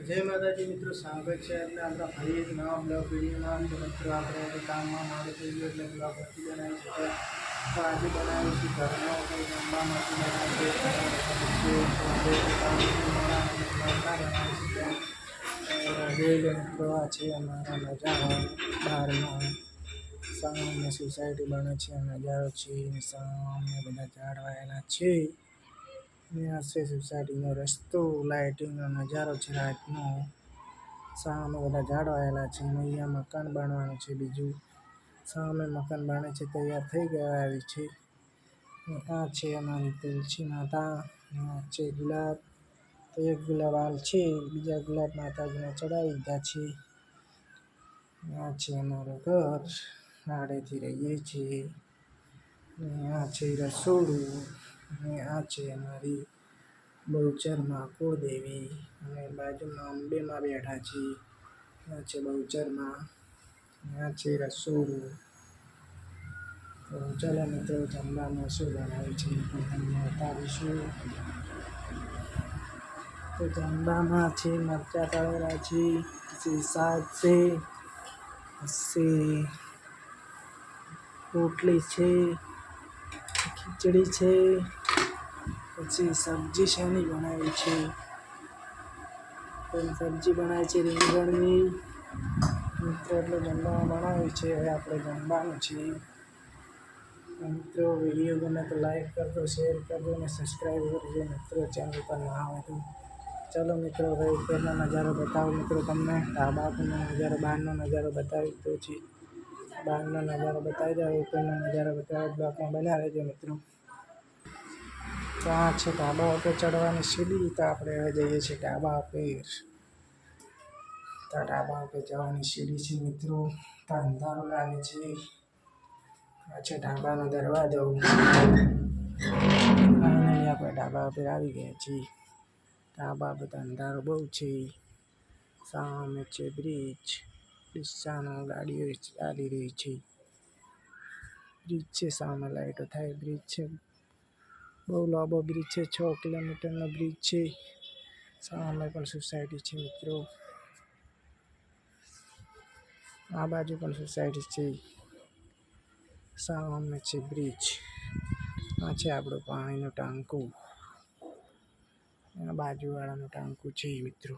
જય માતાજી મિત્રો, સ્વાગત છે એટલે આપણા ફરી એક નવા બ્લોગ વિડીયોમાં. તો મિત્રો આપણે કામમાં મારું થઈ ગયું એટલે બ્લોગ નથી બનાવી શકતા. તો આજે બનાવીશું ઘરનો કંઈ જમવામાંથી જોઈ લો મિત્રો, આ છે અમારા નજારો બહારનો. સામે સોસાયટી બને છે, નજારો છે, સામે બધા ઝાડ વાયેલા છે. આ છે સોસાયટીનો રસ્તો, લાઇટિંગનો નજારો છે રાતનો. સામે બધા ઝાડ વાયેલા છે. અહીંયા મકાન બનવાનું છે બીજું. સામે મકાન બને છે, તૈયાર થઈ ગયા આવી છે. આ છે અમારી તુલસી માતા. આ છે ગુલાબ. તો એક ગુલાબ હાલ છે, બીજા ગુલાબ માતાજીને ચડાવી દીધા છે. આ છે અમારું ઘર, ભાડેથી રહીએ છીએ. આ છે રસોડું. અને આ છે અમારી બહુચરમાં કુળદેવી. અને બાજુમાં અંબેમાં બેઠા છીએ. આ છે બહુચરમાં. આ છે રસોડું. તો ચાલો મિત્રો, જમવામાં શું બનાવ્યું છે તમને બતાવીશું. તો જમવામાં છે મરચાં તળેલા છે, પછી શાક છે, પછી રોટલી છે, ખીચડી છે, પછી સબ્જી શેની બનાવી છે. સબ્જી બનાવી છે રીંગણની. મિત્રો એટલે જમવામાં બનાવ્યું છે, હવે આપણે જમવાનું છે. મિત્રો વિડીયો ગમે તો લાઈક કરજો, શેર કરજો અને સબસ્ક્રાઈબ કરજો મિત્રો, ચેનલ પર ના હોય તો. ચાલો મિત્રો, હવે ઉપરનો નજારો બતાવો મિત્રો તમને. ધાબા પરનો નજારો, બહારનો નજારો બતાવી તો છે. બહારનો નજારો બતાવી દો, ઉપરનો નજારો બતાવો. બ્લોકમાં બન્યા રહેજો મિત્રો. તો આ છે ધાબા ઉપર ચડવાની સીડી. તો આપણે હવે જઈએ છીએ ધાબા ઉપર. તો ધાબા ઉપર જવાની સીડી છે મિત્રો. તો અંધારો લાગે છે. આ છે ધાબાનો દરવાજો. ફાઇનલી આપણે ધાબા ઉપર આવી ગયા છીએ. ધાબા પર અંધારો બહુ છે. સામે છે બ્રિજ. રિક્ષાનો ગાડીઓ ચાલી રહી છે. બ્રિજ છે સામે, લાઈટો થાય બ્રિજ છે. બહુ લાંબો બ્રિજ છે, 6 કિલોમીટરનો બ્રિજ છે. સામે પણ સોસાયટી છે મિત્રો. આ બાજુ પણ સોસાયટી છે. સામે છે બ્રિજ. આ છે આપણું પાણીનું ટાંકું. આ બાજુવાળાનું ટાંકું છે મિત્રો.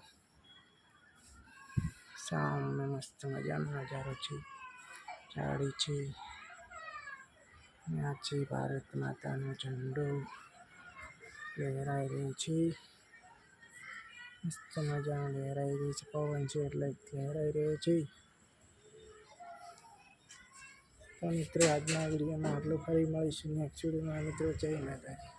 સામે મસ્ત મજાનો નજારો છે, ઝાડી છે. આ છે ભારત માતાનો ઝંડો લહેરાઈ રહ્યો છે. મસ્ત મજાનો લહેરાઈ રહ્યો છે, પવન છે એટલે લહેરાઈ રહ્યો છે. તો મિત્રો આજના વિડીયોમાં આટલું. ફરી મળીશું નેક્સ્ટ વિડીયોમાં મિત્રો. જય માતાજી.